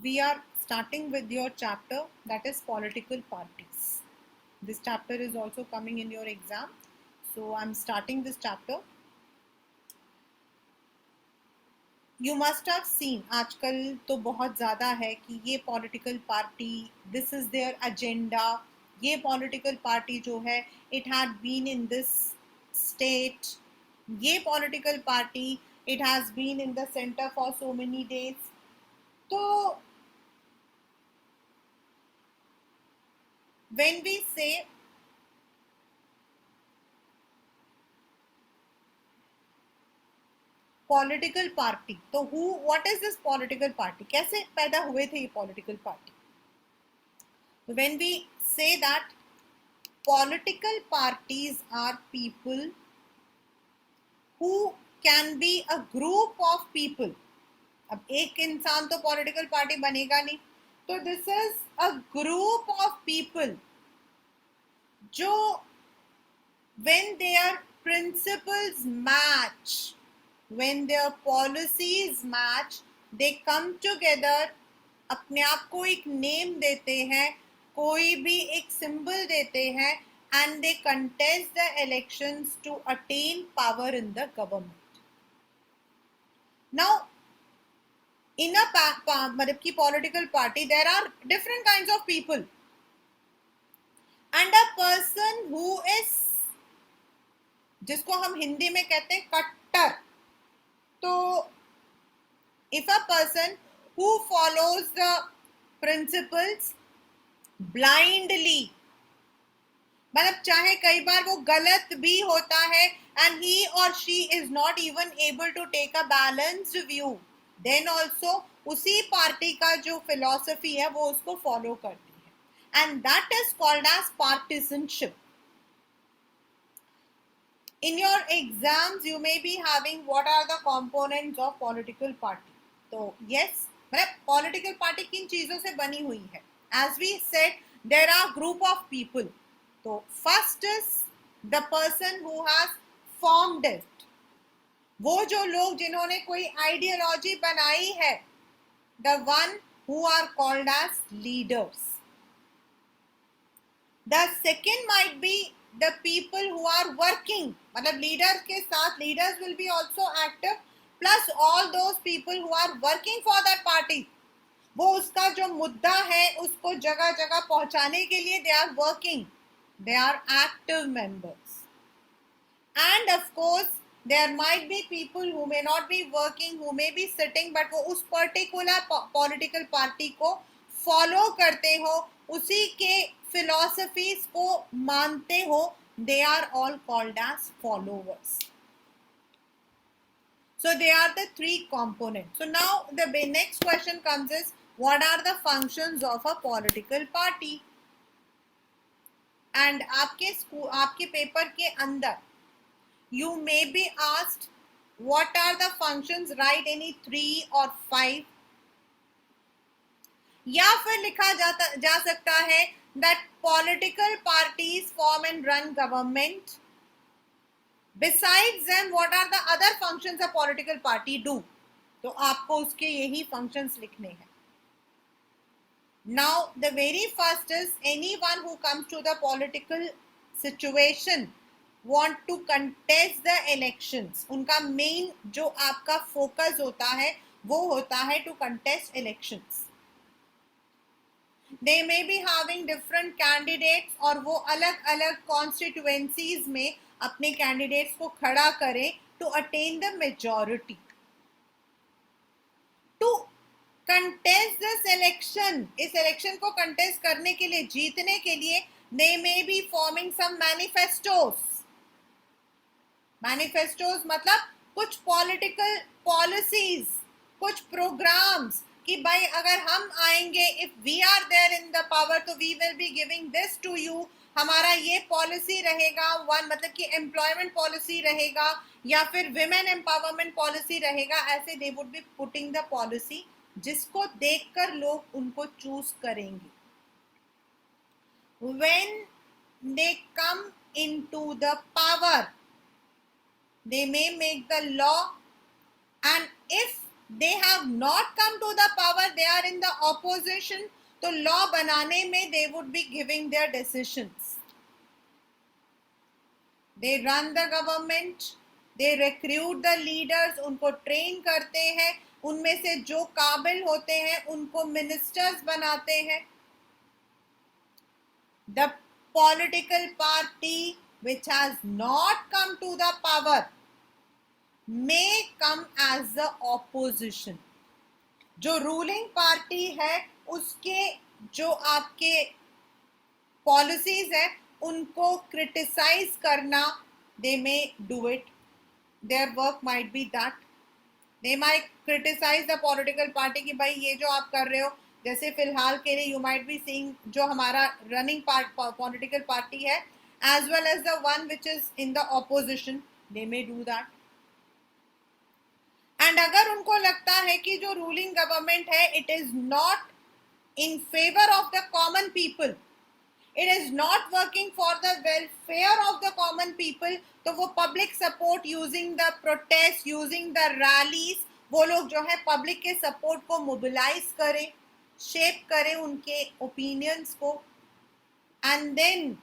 we are starting with your chapter, that is political parties. This chapter is also coming in your exam, so I'm starting this chapter. You must have seen, आजकल तो बहुत ज़्यादा है कि ये political party, this is their agenda. ये political party जो है, it had been in this state. ये political party, it has been in the center for so many days. तो when we say political party, तो what is this political party, कैसे पैदा हुए थे ये political party? When we say that political parties are people who can be a group of people. अब एक इंसान तो पॉलिटिकल पार्टी बनेगा नहीं, तो this is a group of people जो when their principles match, when their policies match, they come together, अपने आप को एक नेम देते हैं, कोई भी एक सिंबल देते हैं, and they contest the elections to attain power in the government. Now in a मतलब की political party there are different kinds of people, and a person who is, जिसको हम हिंदी में कहते हैं कट्टर, तो if a person who follows the principles blindly, मतलब चाहे कई बार वो गलत भी होता है, and he or she is not even able to take a balanced view, then also उसी पार्टी का जो philosophy है वो उसको follow करती है, and that is called as partisanship. In your exams you may be having what are the components of political party. तो yes, मतलब political party किन चीजों से बनी हुई है? As we said, there are group of people. तो first is the person who has formed it. वो जो लोग जिन्होंने कोई ideology बनाई है, the one who are called as leaders. The second might be the people who are working, मतलब leaders के साथ leaders will be also active, plus all those people who are working for that party. वो उसका जो मुद्दा है उसको जगह जगह पहुंचाने के लिए they are working, they are active members. And of course there might be people who may not be working, who may be sitting, but वो उस particular political party को follow करते हो, उसी के philosophies को मानते हो, they are all called as followers. So they are the three components. So now the next question comes is, what are the functions of a political party? And आपके paper के अंदर you may be asked, what are the functions? Write any 3 or 5. या फिर लिखा जा सकता है that political parties form and run government. Besides them, what are the other functions a political party do? तो आपको उसके यही functions लिखने हैं. Now the very first is, anyone who comes to the political situation want to contest the elections, उनका main जो आपका focus होता है वो होता है to contest elections. They may be having different candidates और वो अलग अलग constituencies में अपने candidates को खड़ा करें to attain the majority. To contest this election, इस election को contest करने के लिए, जीतने के लिए, they may be forming some manifestos. Manifestos मतलब कुछ political policies, कुछ programs कि भाई अगर हम आएंगे, if we are there in the power, तो we will be giving this to you. हमारा ये पॉलिसी रहेगा, वन मतलब कि एम्प्लॉयमेंट पॉलिसी रहेगा या फिर विमेन एम्पावरमेंट पॉलिसी रहेगा, ऐसे they would be putting the policy जिसको देखकर लोग उनको चूज करेंगे. When they come into the power, they may make the law, and if they have not come to the power, they are in the opposition, तो law बनाने में they would be giving their decisions. They run the government, they recruit the leaders, उनको train करते हैं, उनमें से जो काबिल होते हैं उनको ministers बनाते हैं. The political party which has not come to the power may come as the opposition. जो रूलिंग पार्टी है उसके जो आपके पॉलिसीज है उनको क्रिटिसाइज करना, they may do it, their work might be that. They might criticize the political party कि भाई ये जो आप कर रहे हो, जैसे फिलहाल के लिए you might be seeing जो हमारा running political party है as well as the one which is in the opposition, they may do that. And अगर उनको लगता है कि जो रूलिंग गवर्नमेंट है it is not in favour of the common people, it is not working for the welfare of the common people, तो वो public support using the protest, using the rallies, वो लोग जो है पब्लिक के support को mobilise करें, shape करें उनके ओपिनियंस को. एंड देन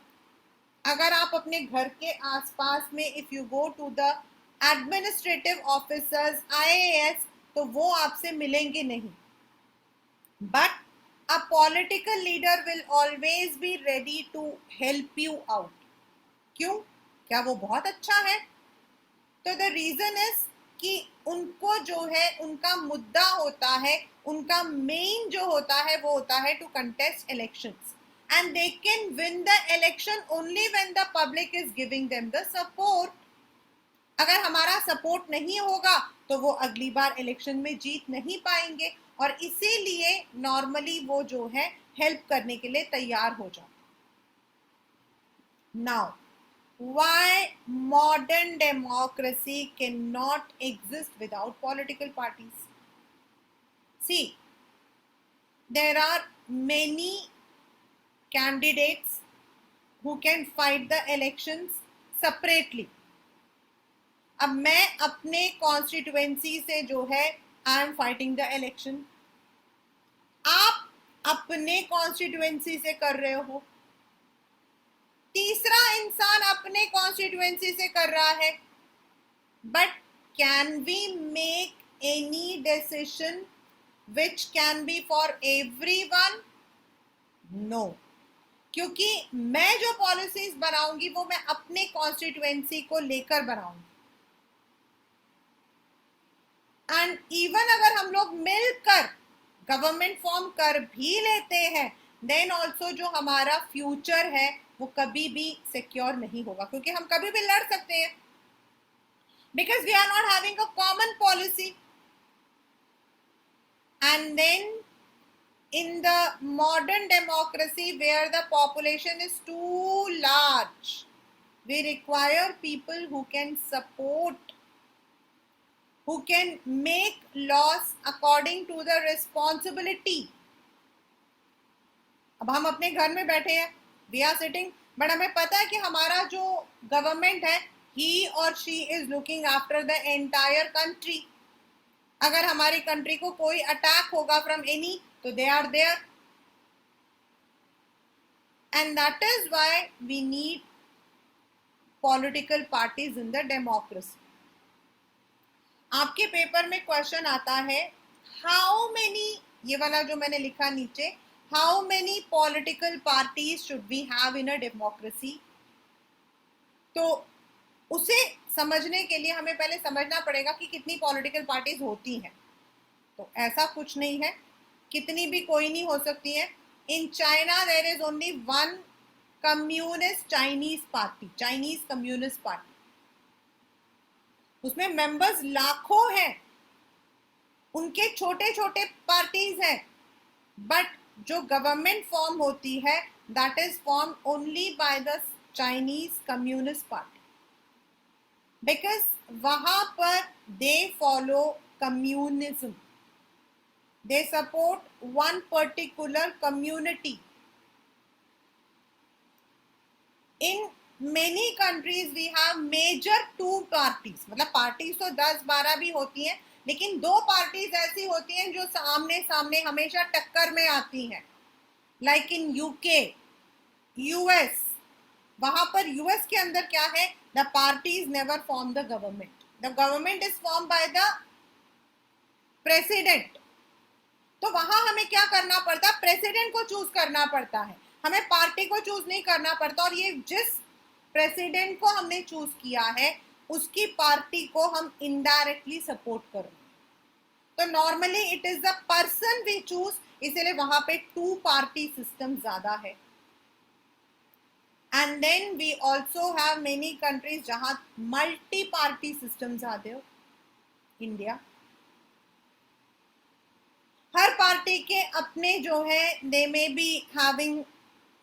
अगर आप अपने घर के आसपास में if you go to the administrative officers, IAS, तो वो आपसे मिलेंगे नहीं. But a political leader will always be ready to help you out. क्यों? क्या वो बहुत अच्छा है? तो द रीजन इज कि उनको जो है उनका मुद्दा होता है, उनका मेन जो होता है वो होता है to contest elections, and they can win the election only when the public is giving them the support. अगर हमारा सपोर्ट नहीं होगा तो वो अगली बार इलेक्शन में जीत नहीं पाएंगे, और इसीलिए नॉर्मली वो जो है हेल्प करने के लिए तैयार हो जाते. Now why modern democracy can not exist without political parties? See, there are many candidates who can fight the elections separately. अब मैं अपने कॉन्स्टिट्यूएंसी से जो है I am fighting the election, आप अपने कॉन्स्टिट्यूएंसी से कर रहे हो, तीसरा इंसान अपने कॉन्स्टिट्यूएंसी से कर रहा है. But can we make any decision which can be for everyone? No, क्योंकि मैं जो पॉलिसीज बनाऊंगी वो मैं अपने कॉन्स्टिट्यूएंसी को लेकर बनाऊंगी. एंड इवन अगर हम लोग मिलकर गवर्नमेंट फॉर्म कर भी लेते हैं, देन ऑल्सो जो हमारा फ्यूचर है वो कभी भी सिक्योर नहीं होगा, क्योंकि हम कभी भी लड़ सकते हैं, because we are not having a common policy. And then in the modern democracy where the population is too large, we require people who can support, who can make laws according to the responsibility. अब हम अपने घर में बैठे हैं, we are sitting, but हमें पता है कि हमारा जो गवर्नमेंट है he or she is looking after the entire country. अगर हमारी कंट्री को कोई अटैक होगा from any, so they are there, and that is why we need political parties in the democracy. आपके पेपर में क्वेश्चन आता है हाउ मेनी, ये वाला जो मैंने लिखा नीचे, how many political parties should we have in a democracy. तो उसे समझने के लिए हमें पहले समझना पड़ेगा कि कितनी पॉलिटिकल पार्टीज होती हैं. तो ऐसा कुछ नहीं है, कितनी भी कोई नहीं हो सकती है. In China there is only one communist Chinese party, Chinese communist party. उसमें मेंबर्स लाखों हैं, उनके छोटे छोटे पार्टीज हैं, बट जो गवर्नमेंट फॉर्म होती है that is form only by the Chinese communist party, because वहां पर they follow communism. They support one particular community. In many countries we have major two parties, मतलब parties तो 10-12 भी होती हैं, लेकिन दो पार्टीज ऐसी होती हैं जो सामने सामने हमेशा टक्कर में आती हैं, लाइक इन यूके, यूएस। वहां पर यूएस के अंदर क्या है, the parties never form the government is form by the president. तो वहां हमें क्या करना पड़ता है, प्रेसिडेंट को चूज करना पड़ता है, हमें पार्टी को चूज नहीं करना पड़ता। और ये जिस प्रेसिडेंट को हमने चूज किया है उसकी पार्टी को हम इनडायरेक्टली सपोर्ट कर रहे हैं। तो normally it is the person we choose, इसलिए वहां पे टू पार्टी सिस्टम ज्यादा है। And then we also have many countries जहां मल्टी पार्टी सिस्टम्स आते हो। इंडिया, हर पार्टी के अपने जो है they may be having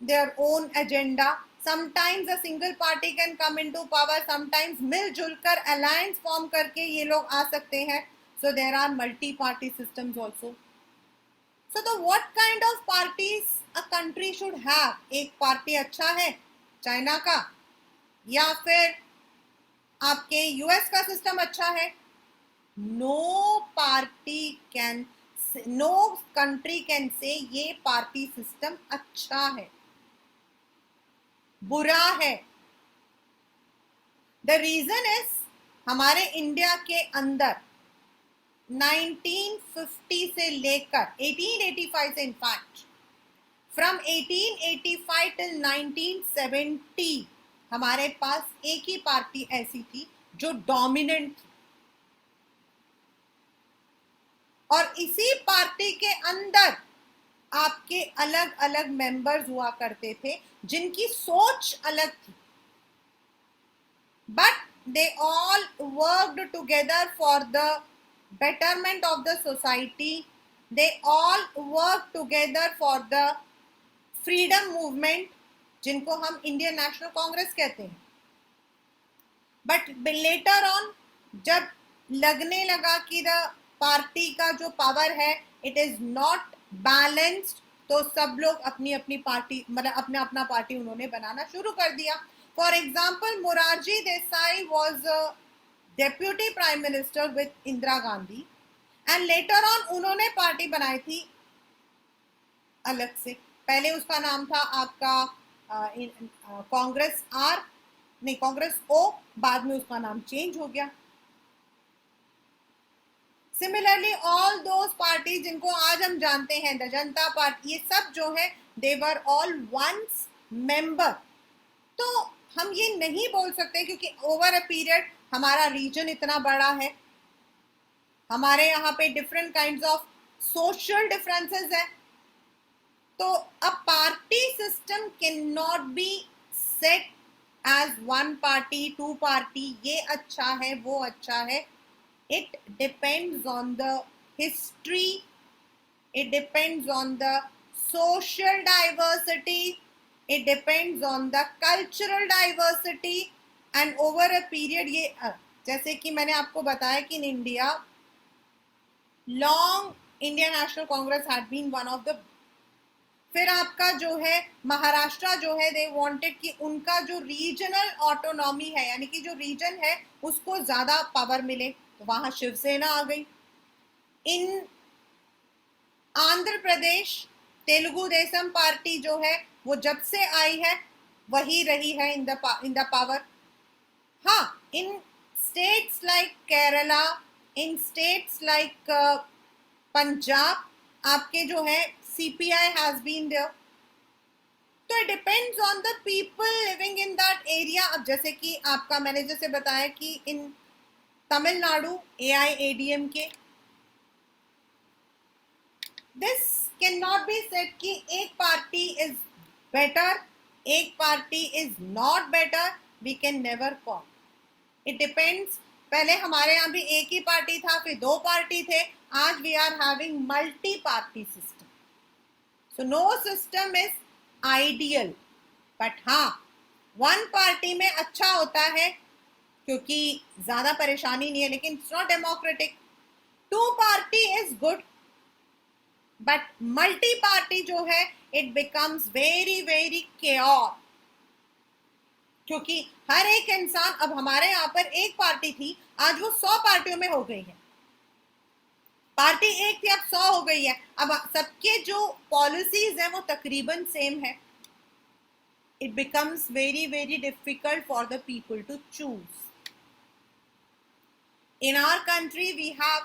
their own agenda. Sometimes a single party can come into power, sometimes मिलजुल कर अलायंस फॉर्म करके ये लोग आ सकते हैं। So there are multi party systems also. So तो what kind of parties a country should have? एक पार्टी अच्छा है चाइना का, या फिर आपके यूएस का सिस्टम अच्छा है? No party can, no country can say ये पार्टी सिस्टम अच्छा है, बुरा है। द रीजन इज हमारे इंडिया के अंदर 1950 से लेकर 1885 से, इनफैक्ट फ्रॉम 1885 टिल 1970 हमारे पास एक ही पार्टी ऐसी थी जो डोमिनेंट थी। और इसी पार्टी के अंदर आपके अलग अलग मेंबर्स हुआ करते थे जिनकी सोच अलग थी, but they all worked together for the betterment of the society. They all work together for the freedom movement, जिनको हम इंडियन नेशनल कांग्रेस कहते हैं। बट लेटर ऑन जब लगने लगा कि द पार्टी का जो पावर है इट इज नॉट बैलेंस्ड, तो सब लोग अपनी अपनी पार्टी, मतलब अपना अपना पार्टी उन्होंने बनाना शुरू कर दिया। For example, Morarji Desai was deputy prime minister with Indira Gandhi, and later on उन्होंने पार्टी बनाई थी अलग से। पहले उसका नाम था आपका कांग्रेस आर, नहीं कांग्रेस ओ, बाद में उसका नाम चेंज हो गया। सिमिलरली ऑल दोज पार्टी जिनको आज हम जानते हैं, द जनता पार्टी, ये सब जो है they were all once member. तो हम ये नहीं बोल सकते क्योंकि ओवर अ पीरियड हमारा रीजन इतना बड़ा है, हमारे यहाँ पे different kinds of social differences है, तो a party system can not be set as one party two party, ये अच्छा है वो अच्छा है। It depends on the history, it depends on the social diversity, it depends on the cultural diversity, and over a period ये जैसे कि मैंने आपको बताया कि in India long Indian national Congress had been one of the, फिर आपका जो है महाराष्ट्र जो है दे वांटेड कि उनका जो रीजनल ऑटोनॉमी है, यानी कि जो रीजन है उसको ज्यादा पावर मिले, तो वहां शिवसेना आ गई। इन आंध्र प्रदेश तेलुगु देशम पार्टी जो है वो जब से आई है वही रही है इन द पावर। हाँ, in states like Kerala, in states like Punjab आपके जो है सीपीआई हैज बीन देयर। तो it depends on the people living in that area. अब जैसे कि आपका मैंने जैसे बताया कि in Tamil Nadu AIADMK, this can not be said कि एक पार्टी इज बेटर, एक party is not better, we can never call. It depends. पहले हमारे यहाँ भी एक ही पार्टी था, फिर दो पार्टी थे, आज we are having multi party system. So no system is ideal, but हाँ वन पार्टी में अच्छा होता है क्योंकि ज्यादा परेशानी नहीं है, लेकिन it's not democratic. Two party is good, but multi party जो है it becomes very very chaos, क्योंकि हर एक इंसान, अब हमारे यहाँ पर एक पार्टी थी आज वो 100 पार्टियों में हो गई है। पार्टी एक थी, अब 100 हो गई है। अब सबके जो पॉलिसीज है वो तकरीबन सेम है। It becomes very very difficult for the people to choose. In our country we have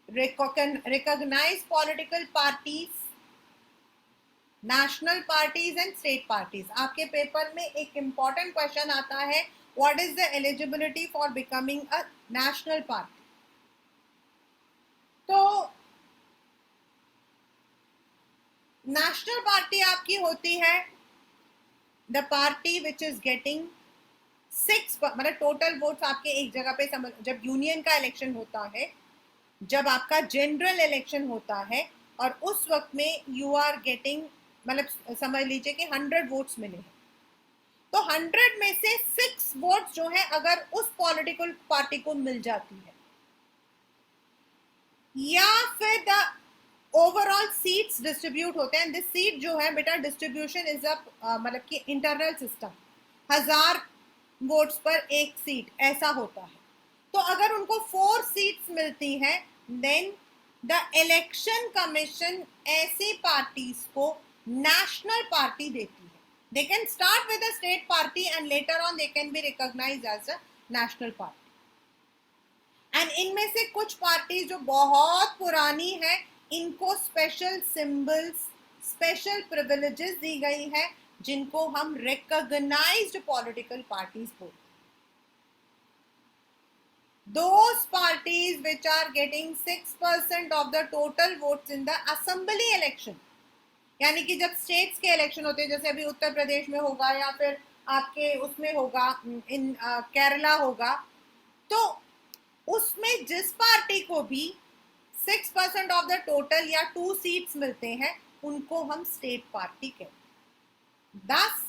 recognized political parties, national parties and state parties. आपके पेपर में एक important question आता है, what is the eligibility for becoming a national party? तो national party आपकी होती है the party which is getting 6, मतलब टोटल वोट्स आपके एक जगह पे जब यूनियन का इलेक्शन होता है, जब आपका जनरल इलेक्शन होता है और उस वक्त में यू आर गेटिंग, मतलब समझ लीजिए कि 100 वोट्स मिले हैं, तो 100 में से 6 वोट्स जो है अगर उस पॉलिटिकल पार्टी को मिल जाती है, या फिर द ओवरऑल सीट्स डिस्ट्रीब्यूट होते हैं। दिस सीट जो है बेटा डिस्ट्रीब्यूशन इज अ मतलब कि इंटरनल सिस्टम, 1000 वोट्स पर एक सीट ऐसा होता है। तो अगर उनको 4 सीट्स मिलती हैं, देन द इलेक्शन कमीशन ऐसी पार्टीज को नेशनल पार्टी देती है। They can start with a state party and later on they can be recognised as a national party. And इनमें से कुछ पार्टी जो बहुत पुरानी है, इनको स्पेशल सिंबल्स, स्पेशल प्रिविलेजेस दी गई है, जिनको हम रिकॉग्नाइज्ड पॉलिटिकल पार्टीज बोलते हैं। Those parties which are getting 6% of the total votes in the assembly election, यानी कि जब स्टेट्स के इलेक्शन होते हैं, जैसे अभी उत्तर प्रदेश में होगा या फिर आपके उसमें होगा, इन केरला होगा, तो उसमें जिस पार्टी को भी 6% ऑफ द टोटल या 2 सीट्स मिलते हैं, उनको हम स्टेट पार्टी कहते हैं। Thus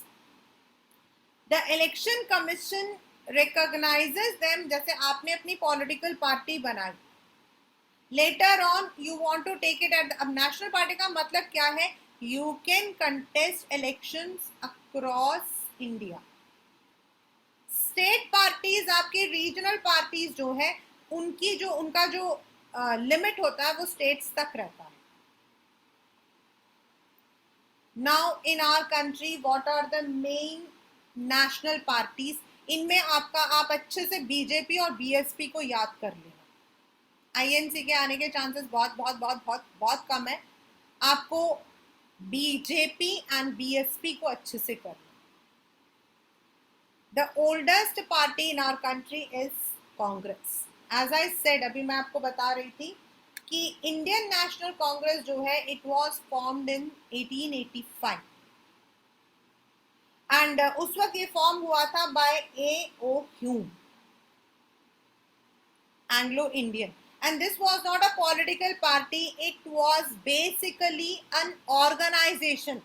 the election commission recognises them, जैसे आपने अपनी पॉलिटिकल पार्टी बनाई, later on you want to take it at, अब नेशनल पार्टी का मतलब क्या है, you can contest elections across India. State parties आपके रीजनल पार्टीज जो है, उनकी जो उनका जो लिमिट होता है वो स्टेट्स तक रहता है। Now in our country what are the main national parties, इनमें आपका आप अच्छे से बीजेपी और बीएसपी को याद कर लेना। आईएनसी के आने के चांसेस बहुत बहुत बहुत बहुत बहुत कम है। आपको बीजेपी एंड बीएसपी को अच्छे से करना। The oldest party in our country is Congress. As I said, अभी मैं आपको बता रही थी कि इंडियन नेशनल कांग्रेस जो है, it was formed in 1885 and उस वक्त ये फॉर्म हुआ था by A.O. Hume, Anglo-Indian, and this was not a political party, it was basically an organization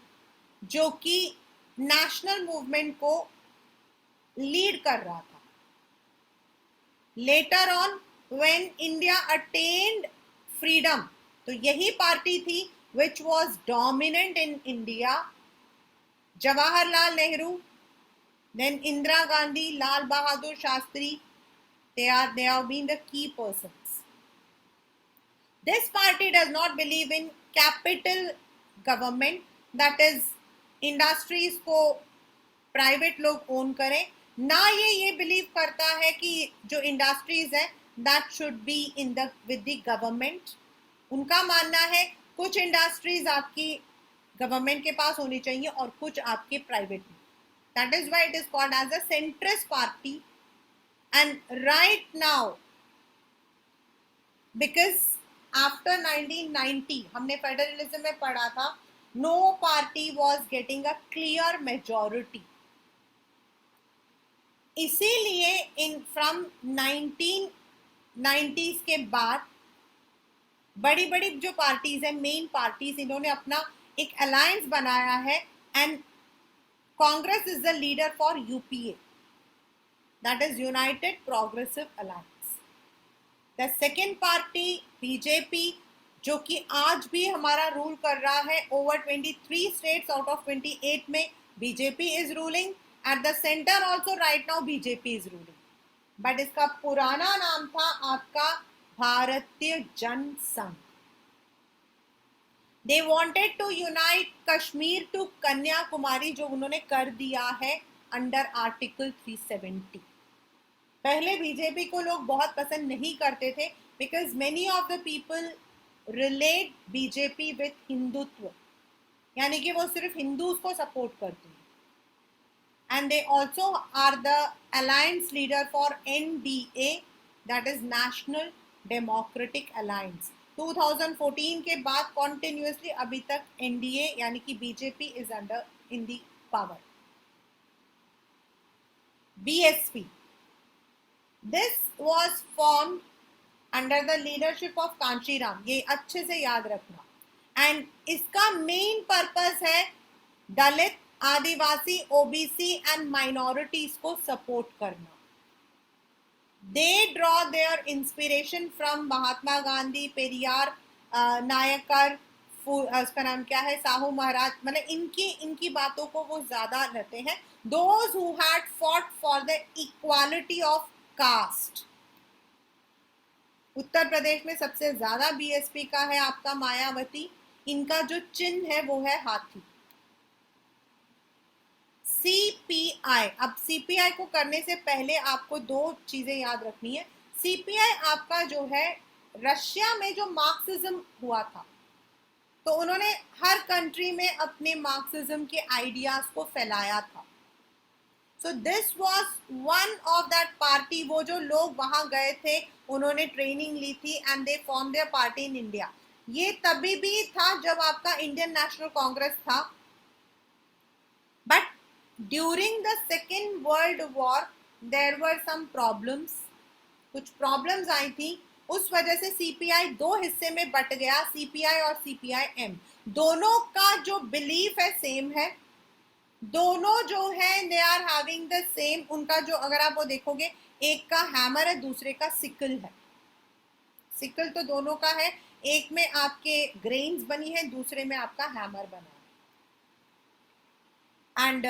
जो कि नेशनल मूवमेंट को लीड कर रहा था। Later on when India attend freedom, तो यही पार्टी थी which was dominant in India. Jawaharlal Nehru, then Indira Gandhi, Lal Bahadur Shastri, they have been the key persons. This party does not believe in capital government, that is industries को private लोग own करें, ना ये believe करता है कि जो इंडस्ट्रीज है that should be in the with the government. उनका मानना है कुछ इंडस्ट्रीज आपकी गवर्नमेंट के पास होनी चाहिए और कुछ आपके प्राइवेट में। That is why it is called as a centrist party. And right now because after 1990 हमने फेडरलिज्म में पढ़ा था, no party was getting a clear majority. इसीलिए इन फ्रॉम 1990s के बाद बड़ी बड़ी जो पार्टीज हैं, मेन पार्टीज, इन्होंने अपना एक अलायंस बनाया है and Congress is the leader for UPA, that is United progressive alliance. The second party BJP, जो कि आज भी हमारा रूल कर रहा है ओवर 23 स्टेट्स आउट ऑफ 28 में BJP is ruling. At the centre also right now BJP is ruling, but इसका पुराना नाम था आपका भारतीय जन संघ. They wanted to unite Kashmir to Kanyakumari, जो उन्होंने कर दिया है अंडर आर्टिकल 370. पहले बीजेपी को लोग बहुत पसंद नहीं करते थे because many of the people relate BJP with Hindutva, यानी कि वो सिर्फ हिंदूज को सपोर्ट करती है. And they also are the alliance leader for NDA, that is national democratic alliance. 2014 के बाद कॉन्टिन्यूसली अभी तक NDA यानी कि BJP is under in the power. BSP, this was formed under the leadership of Kanshi Ram. ये अच्छे से याद रखना. एंड इसका मेन पर्पस है दलित, आदिवासी, OBC एंड माइनॉरिटीज को सपोर्ट करना. They draw their inspiration from Mahatma Gandhi, Periyar, Naikar, उसका नाम क्या है, साहू महाराज, मतलब इनकी बातों को वो ज्यादा लेते हैं. Those who had fought for the equality of caste. Uttar Pradesh में सबसे ज्यादा BSP का है आपका मायावती. इनका जो चिन्ह है वो है हाथी. CPI, अब CPI को करने से पहले आपको दो चीजें याद रखनी है. CPI आपका जो है रशिया में जो मार्क्सिज्म हुआ था, तो उन्होंने हर कंट्री में अपने मार्क्सिज्म के आइडियाज को फैलाया था. So this was one of that party. वो जो लोग वहां गए थे उन्होंने ट्रेनिंग ली थी and they form there party in India. ये तभी भी था जब आपका इंडियन नेशनल कांग्रेस था. But during the second world war there were some problems. कुछ प्रॉब्लम्स आई थी, उस वजह से CPI दो हिस्से में बट गया, CPI और CPIM. दोनों का जो बिलीफ है सेम है. दोनों जो है they are having the same. उनका जो अगर आप वो देखोगे, एक का हैमर है, दूसरे का सिकल है. सिकल तो दोनों का है, एक में आपके ग्रेन्स बनी है, दूसरे में आपका हैमर बना है. एंड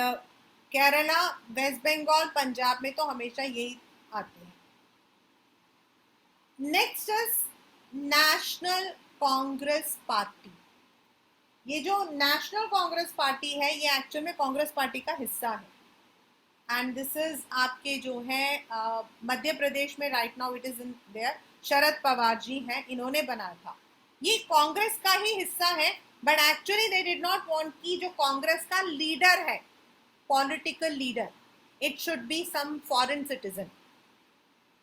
केरला, वेस्ट बंगाल, पंजाब में तो हमेशा यही आते हैं. Next is national Congress party. ये जो नेशनल कांग्रेस पार्टी है ये एक्चुअल में कांग्रेस पार्टी का हिस्सा है. एंड दिस इज आपके जो है मध्य प्रदेश में right now it is in there. Sharad Pawar ji हैं, इन्होंने बनाया था. ये कांग्रेस का ही हिस्सा है, but actually they did not want कि जो कांग्रेस का लीडर है, political leader, it should be some foreign citizen.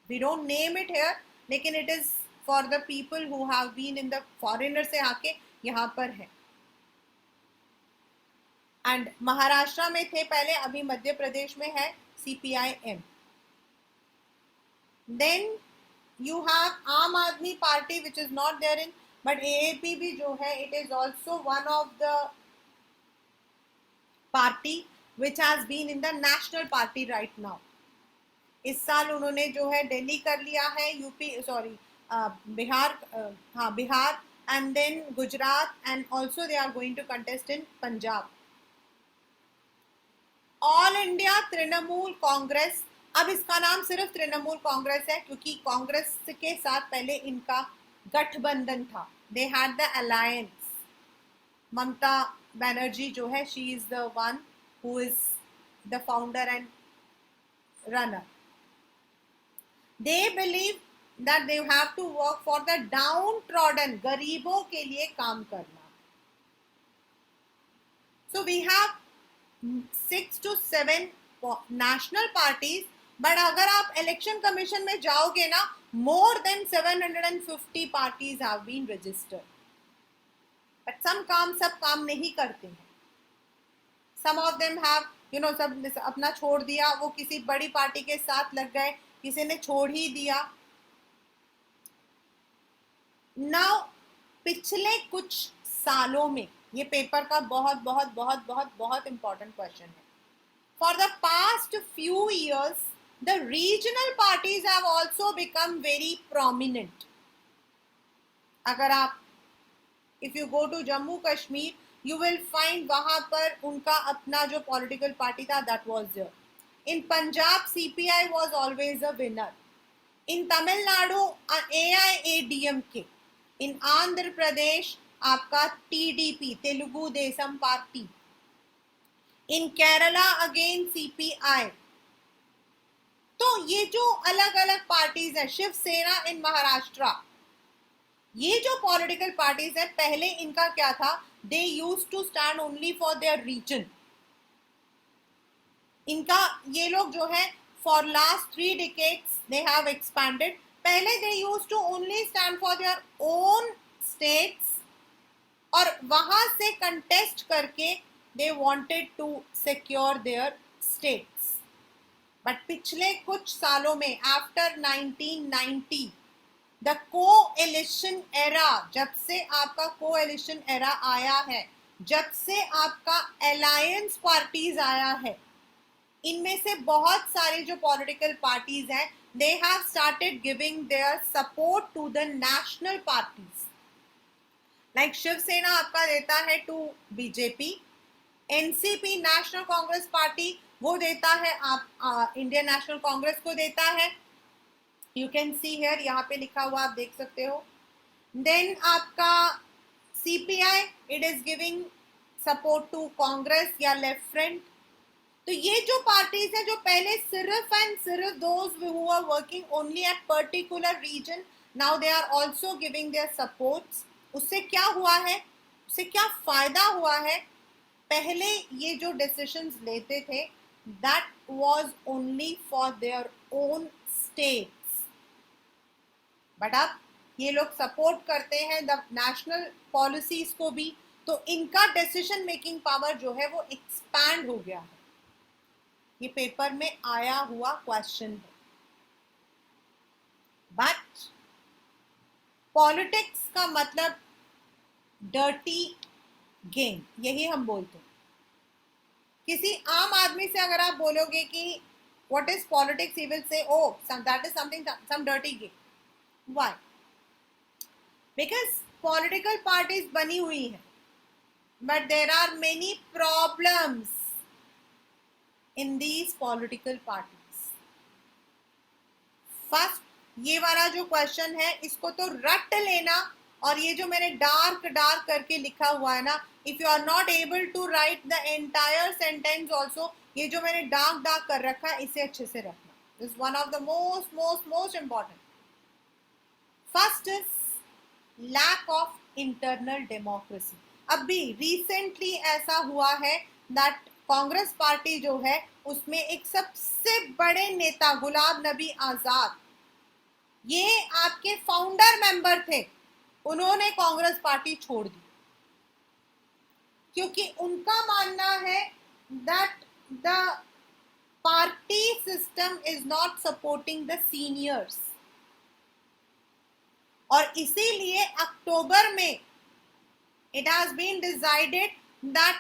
We don't name it here, लेकिन it is for the people who have been in the foreigner से आके यहाँ पर है. एंड महाराष्ट्र में थे पहले, अभी मध्य प्रदेश में है CPIM. Then you have Aam Aadmi party which is not there in, but AAP भी जो है it is also one of the party which has been in the national party right now. इस साल उन्होंने जो है दिल्ली कर लिया है, बिहार, हाँ Bihar, and then Gujarat, and also they are going to contest in Punjab. All India Trinamool Congress. अब इसका नाम सिर्फ तृणमूल कांग्रेस है क्योंकि कांग्रेस के साथ पहले इनका गठबंधन था. They had the alliance. Mamata Banerjee जो है, she is the one who is the founder and runner. They believe that they have to work for the downtrodden, गरीबों के लिए काम करना. So we have 6 to 7 national parties. But अगर आप election commission में जाओगे ना, more than 750 parties have been registered. But सब काम नहीं करते हैं. सम ऑफ देम हैव सब अपना छोड़ दिया, वो किसी बड़ी पार्टी के साथ लग गए, किसी ने छोड़ ही दिया. नाउ पिछले कुछ सालों में, ये पेपर का बहुत बहुत बहुत बहुत बहुत इंपॉर्टेंट क्वेश्चन है. For the past few years the regional parties have also become very prominent. अगर आप if you go to Jammu Kashmir, you will find वहां पर उनका अपना जो पॉलिटिकल पार्टी था, that was there. In Punjab CPI was always a winner. In Tamil Nadu AIADMK, in Andhra Pradesh आपका TDP Telugu Desam party, in Kerala again CPI। तो ये जो अलग अलग पार्टीज है, शिवसेना इन महाराष्ट्र, ये जो पॉलिटिकल पार्टीज है, पहले इनका क्या था, they used to stand only for their region. इनका ये लोग जो है for last 3 decades they have expanded. पहले they used to only stand for their own states और वहां से कंटेस्ट करके they wanted to secure their states. But पिछले कुछ सालों में आफ्टर 1990 द कोएलिशन एरा, जब से आपका कोएलिशन एरा आया है, जब से आपका अलायंस पार्टीज आया है, इनमें से बहुत सारे जो पॉलिटिकल पार्टीज हैं, they have started giving their support to the national parties. Like Shiv Sena आपका देता है to BJP, NCP national Congress party वो देता है आप इंडियन नेशनल कांग्रेस को देता है। यू कैन सी हियर, यहाँ पे लिखा हुआ आप देख सकते हो। देन आपका CPI, it is giving support to Congress या लेफ्ट फ्रंट। तो ये जो पार्टीज है जो पहले सिर्फ एंड सिर्फ those who are working only at particular region, now they are also giving their supports. उससे क्या हुआ है, उससे क्या फायदा हुआ है, पहले ये जो डिसीजंस लेते थे that was only for their own states, but अब ये लोग सपोर्ट करते हैं द नेशनल पॉलिसीज को भी, तो इनका डिसीजन मेकिंग पावर जो है वो एक्सपैंड हो गया है। ये पेपर में आया हुआ क्वेश्चन है। बट पॉलिटिक्स का मतलब डर्टी गेम, यही हम बोलते हैं। किसी आम आदमी से अगर आप बोलोगे कि what is politics, he will say oh that is something, some dirty game. Why? Because political parties बनी हुई है, but there are many problems in these political parties. First, ये वाला जो क्वेश्चन है इसको तो रट लेना, और ये जो मैंने डार्क डार्क करके लिखा हुआ है ना, if you are not able to write the entire sentence also, ये जो मैंने डार्क डार्क कर रखा है इसे अच्छे से रखना। This is one of the most most most important. First is lack of internal democracy. अभी रिसेंटली ऐसा हुआ है दैट कांग्रेस पार्टी जो है उसमें एक सबसे बड़े नेता गुलाम नबी आजाद, ये आपके फाउंडर मेंबर थे, उन्होंने कांग्रेस पार्टी छोड़ दी क्योंकि उनका मानना है that the party system is not supporting the seniors. और इसीलिए अक्टूबर में it has been decided that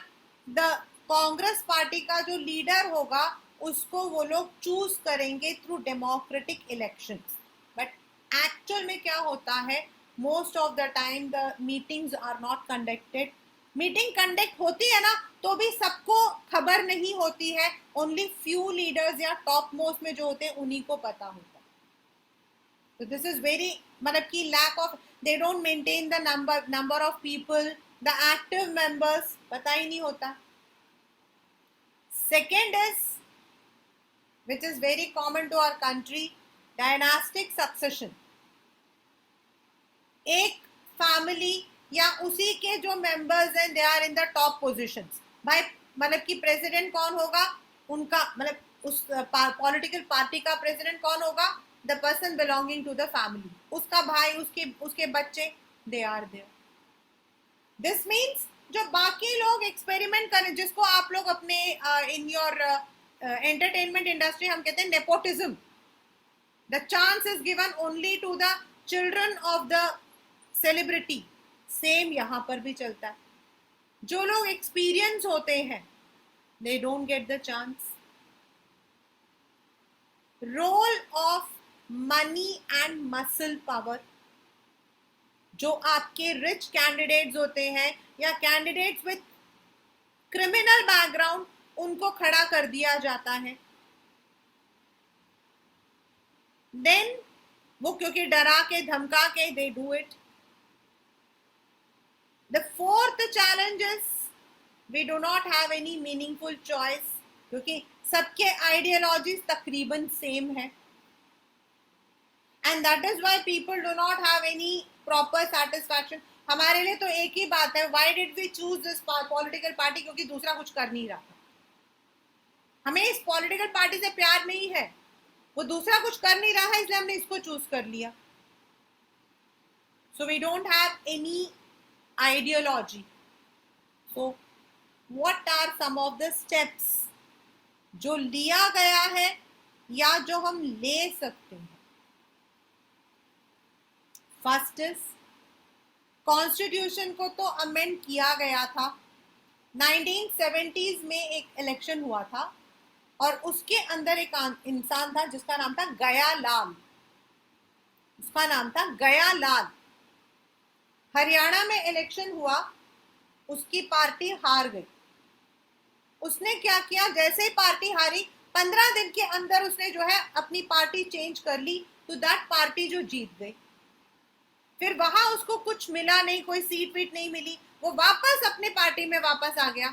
the Congress party का जो लीडर होगा उसको वो लोग चूज करेंगे through democratic elections. But actual में क्या होता है, most of the time the meetings are not conducted. Meeting conduct होती है ना तो भी सबको खबर नहीं होती है, ओनली फ्यू लीडर्स या टॉप मोस्ट में जो होते हैं उन्हीं को पता होता है। तो दिस इज वेरी, मतलब कि lack of, they don't maintain the number of people, the active members पता ही नहीं होता। Second is which is very common to our country, dynastic succession. एक फैमिली या उसी के जो मेंबर्स हैं they are in the top positions. भाई मतलब कि प्रेसिडेंट कौन होगा, उनका मतलब उस पॉलिटिकल पार्टी का प्रेसिडेंट कौन होगा, the person belonging to the family, उसका भाई, उसके बच्चे, they are there. This means जो बाकी लोग एक्सपेरिमेंट करें, जिसको आप लोग अपने इन योर एंटरटेनमेंट इंडस्ट्री हम कहते हैं nepotism, the chance is given only to the children of the celebrity. Same यहां पर भी चलता है। जो लोग एक्सपीरियंस होते हैं they don't get the chance. Role of money and muscle power. जो आपके रिच कैंडिडेट्स होते हैं या कैंडिडेट्स विद क्रिमिनल बैकग्राउंड, उनको खड़ा कर दिया जाता है। देन वो क्योंकि डरा के धमका के they do it. The fourth challenge is we do not have any meaningful choice, क्योंकि सबके आइडियोलॉजीज तकरीबन सेम है. And that is why people do not have any proper satisfaction. हमारे लिए तो एक ही बात है, why did we choose this political party, क्योंकि दूसरा कुछ कर नहीं रहा था. हमें इस पॉलिटिकल पार्टी से प्यार नहीं है, वो दूसरा कुछ कर नहीं रहा है, इसलिए हमने इसको चूज कर लिया. So we don't have any ideology. So what are some of the steps जो लिया गया है या जो हम ले सकते हैं? फर्स्ट इज, कॉन्स्टिट्यूशन को तो अमेंड किया गया था. 1970s में एक इलेक्शन हुआ था और उसके अंदर एक इंसान था जिसका नाम था गया लाल. उसका नाम था गया लाल. हरियाणा में इलेक्शन हुआ, उसकी पार्टी हार गई. उसने क्या किया, जैसे ही पार्टी हारी 15 दिन के अंदर उसने जो है अपनी पार्टी चेंज कर ली, तो दैट पार्टी जो जीत गई. फिर वहां उसको कुछ मिला नहीं, कोई सीट वीट नहीं मिली, वो वापस अपने पार्टी में वापस आ गया.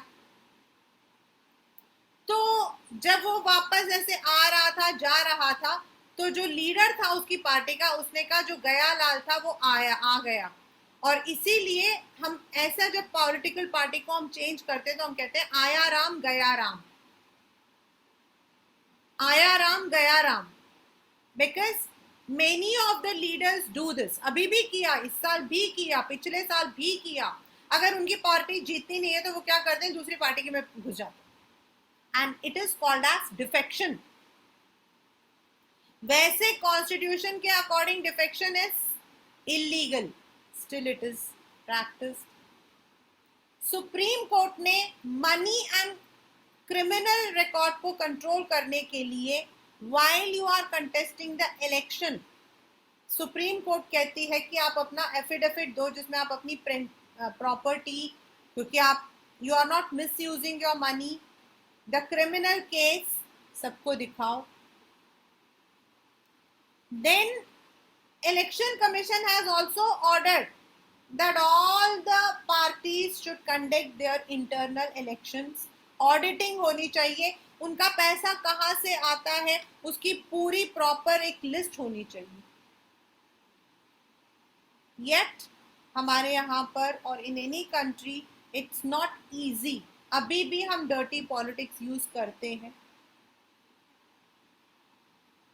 तो जब वो वापस ऐसे आ रहा था, जा रहा था, तो जो लीडर था उसकी पार्टी का, उसने कहा जो गया लाल था वो आ गया. और इसीलिए हम ऐसा जब पॉलिटिकल पार्टी को हम चेंज करते हैं तो हम कहते हैं आया राम गया राम, आया राम गया Ram. Because many of the leaders do this. अभी भी किया, इस साल भी किया, पिछले साल भी किया. अगर उनकी पार्टी जीतती नहीं है तो वो क्या करते हैं, दूसरी पार्टी में घुस जाते हैं. And it is called as defection. वैसे कॉन्स्टिट्यूशन के according defection is illegal, still it is practised. Supreme court ने मनी एंड क्रिमिनल रिकॉर्ड को कंट्रोल करने के लिए while you are contesting the election, supreme court कहती है कि आप अपना एफिडेविट दो जिसमें आप अपनी प्रॉपर्टी, क्योंकि आप you are not misusing your money, the criminal case सबको दिखाओ. Then election commission has also ordered that all the parties should conduct their internal elections. Auditing होनी चाहिए, उनका पैसा कहाँ से आता है उसकी पूरी प्रॉपर एक लिस्ट होनी चाहिए. Yet हमारे यहाँ पर और in any country it's not easy. अभी भी हम डर्टी पॉलिटिक्स यूज करते हैं.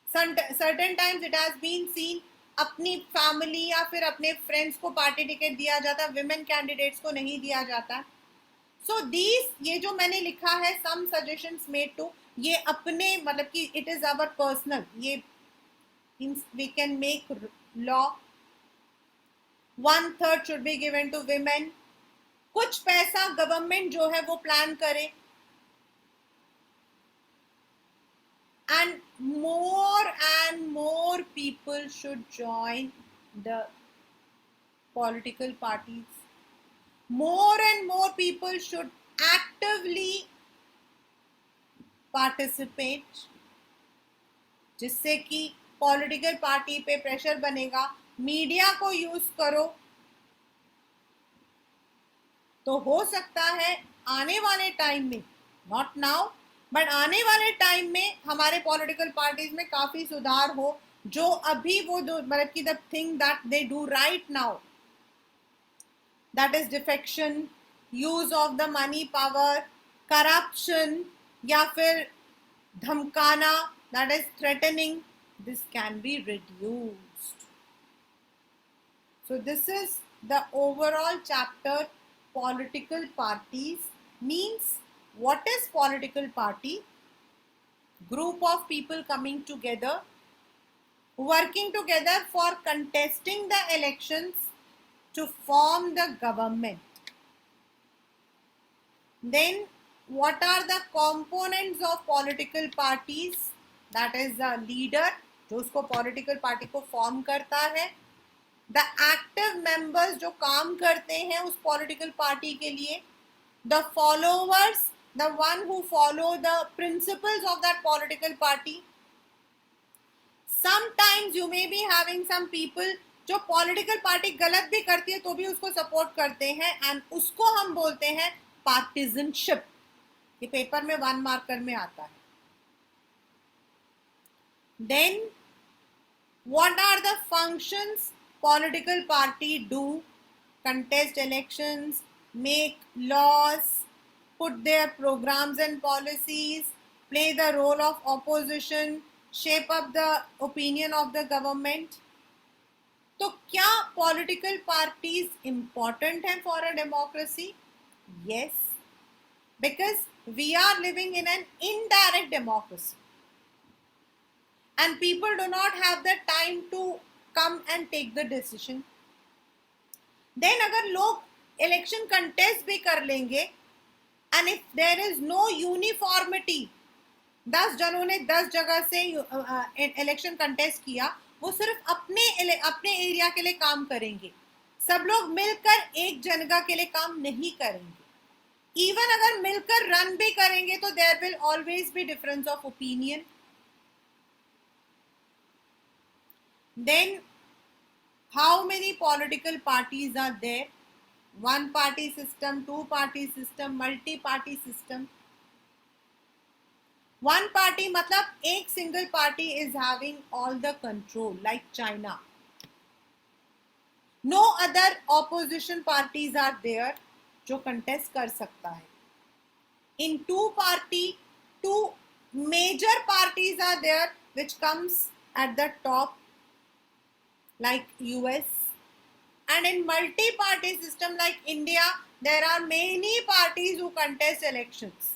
Certain times it has been seen, अपनी फैमिली या फिर अपने फ्रेंड्स को पार्टी टिकट दिया जाता है, विमेन कैंडिडेट्स को नहीं दिया जाता. सो दीज, ये जो मैंने लिखा है सम सजेशंस मेड टू, ये अपने मतलब कि इट इज आवर पर्सनल, ये we can make law. 1/3 should be given to women. कुछ पैसा गवर्नमेंट जो है वो प्लान करे. And more people should join the political parties. More and more people should actively participate, जिससे कि पॉलिटिकल पार्टी पे प्रेशर बनेगा. मीडिया को यूज करो तो हो सकता है आने वाले टाइम में, नॉट नाउ बट आने वाले टाइम में हमारे पॉलिटिकल पार्टीज में काफी सुधार हो. जो अभी वो मतलब कि the thing that they do right now, that is defection, use of the money power, corruption या फिर धमकाना, that is threatening, this can be reduced. So this is the overall chapter. Political parties means, what is political party? Group of people coming together, working together for contesting the elections to form the government. Then what are the components of political parties? That is the leader जो उसको political party को form करता है, the active members जो काम करते हैं उस पॉलिटिकल पार्टी के लिए, the followers, the one who follow the principles of that political party. Sometimes you may be having some people जो पॉलिटिकल पार्टी गलत भी करती है तो भी उसको सपोर्ट करते हैं, एंड उसको हम बोलते हैं पार्टिजनशिप. ये पेपर में 1 मार्कर में आता है. Then what are the functions political party do? Contest elections, make laws, put their programs and policies, play the role of opposition, shape up the opinion of the government. तो क्या political parties important हैं for a democracy? Yes, because we are living in an indirect democracy and people do not have the time to come and take the decision. Then अगर लोग election contest भी कर लेंगे and if there is no uniformity, 10 जनों ने 10 जगह से election contest किया, वो सिर्फ अपने एरिया के लिए काम करेंगे, सब लोग मिलकर एक जगह के लिए काम नहीं करेंगे. इवन अगर मिलकर रन भी करेंगे तो there will always be difference of opinion. Then how many political parties are there? One party system, two party system, multi party system. One party मतलब एक single party is having all the control, like China. No other opposition parties are there जो contest कर सकता है. In two major parties are there which comes at the top, like US, and in multi-party system like India, there are many parties who contest elections.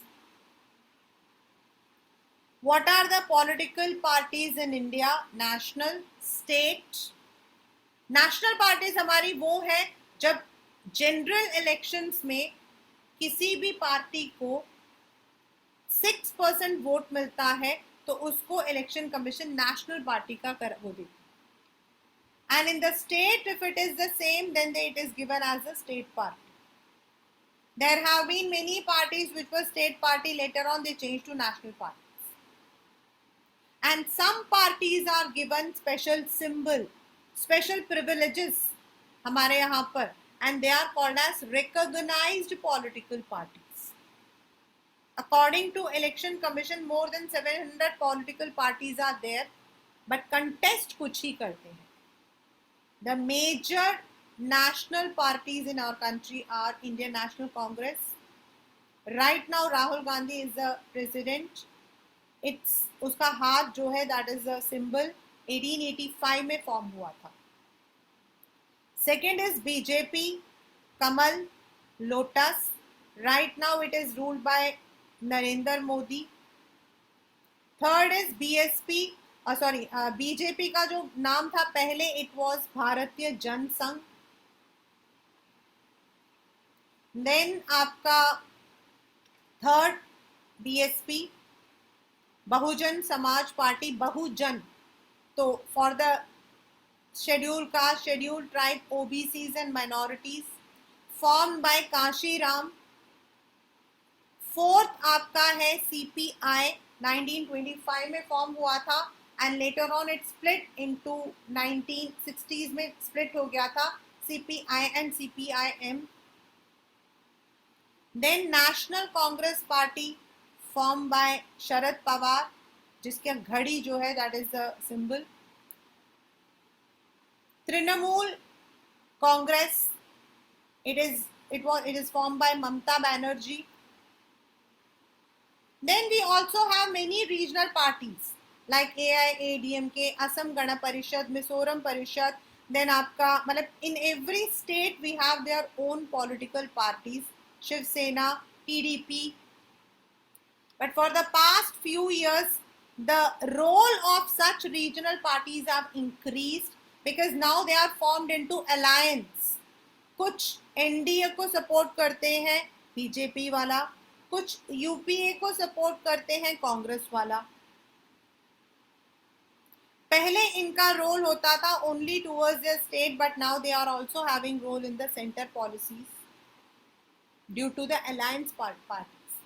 What are the political parties in India? National, state. National parties हमारी वो है जब general elections में किसी भी party को 6% vote मिलता है तो उसको इलेक्शन कमीशन नेशनल पार्टी का वो देती है. And in the state, if it is the same, then it is given as a state party. There have been many parties which were state party, later on they changed to national parties. And some parties are given special symbol, special privileges हमारे यहाँ पर, and they are called as recognized political parties. According to Election Commission, more than 700 political parties are there, but contest कुछ ही करते हैं. The major national parties in our country are Indian National Congress. Right now Rahul Gandhi is the president. It's उसका हाथ जो है that is a symbol 1885 में form हुआ था. Second is BJP, Kamal, Lotus. Right now it is ruled by Narendra Modi. Third is BSP. BJP का जो नाम था पहले, इट वॉज भारतीय जन संघ. देन आपका third BSP, Bahujan Samaj party. बहुजन तो for the schedule caste, schedule tribe, OBCs and minorities, form by Kashiram. Fourth आपका है सीपीआई, 1925 में फॉर्म हुआ था and later on it split into 1960s में split हो गया था CPI and CPIM. Then National Congress Party formed by Sharad Pawar, जिसके घड़ी जो है that is the symbol. Trinamool Congress, it is formed by Mamata Banerjee. Then we also have many regional parties like AIADMK, Assam Gana Parishad, Mizoram Parishad. Then आपका मतलब in every state we have their own political parties, Shiv Sena, TDP. But for the past few years, the role of such regional parties have increased because now they are formed into alliance. कुछ NDA को support करते हैं BJP वाला, कुछ UPA को support करते हैं कांग्रेस वाला. पहले इनका रोल होता था only towards their state, but now they are also having role in the center policies due to the alliance parties.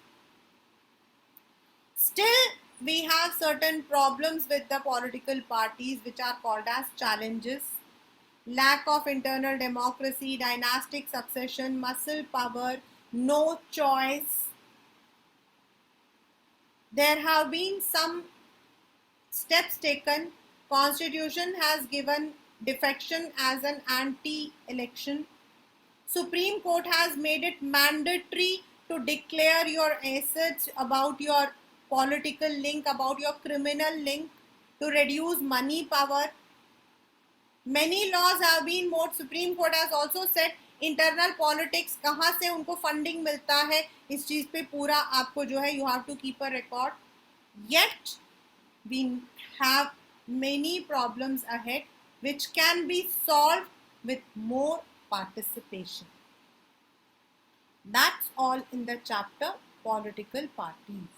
Still, we have certain problems with the political parties which are called as challenges. Lack of internal democracy, dynastic succession, muscle power, no choice. There have been some steps taken. Constitution has given defection as an anti-election. Supreme Court has made it mandatory to declare your assets about your political link, about your criminal link, to reduce money power. Many laws have been made. Supreme Court has also said internal politics कहाँ से उनको funding मिलता है, इस चीज पे पूरा आपको जो है you have to keep a record. Yet we have many problems ahead which can be solved with more participation. That's all in the chapter political parties.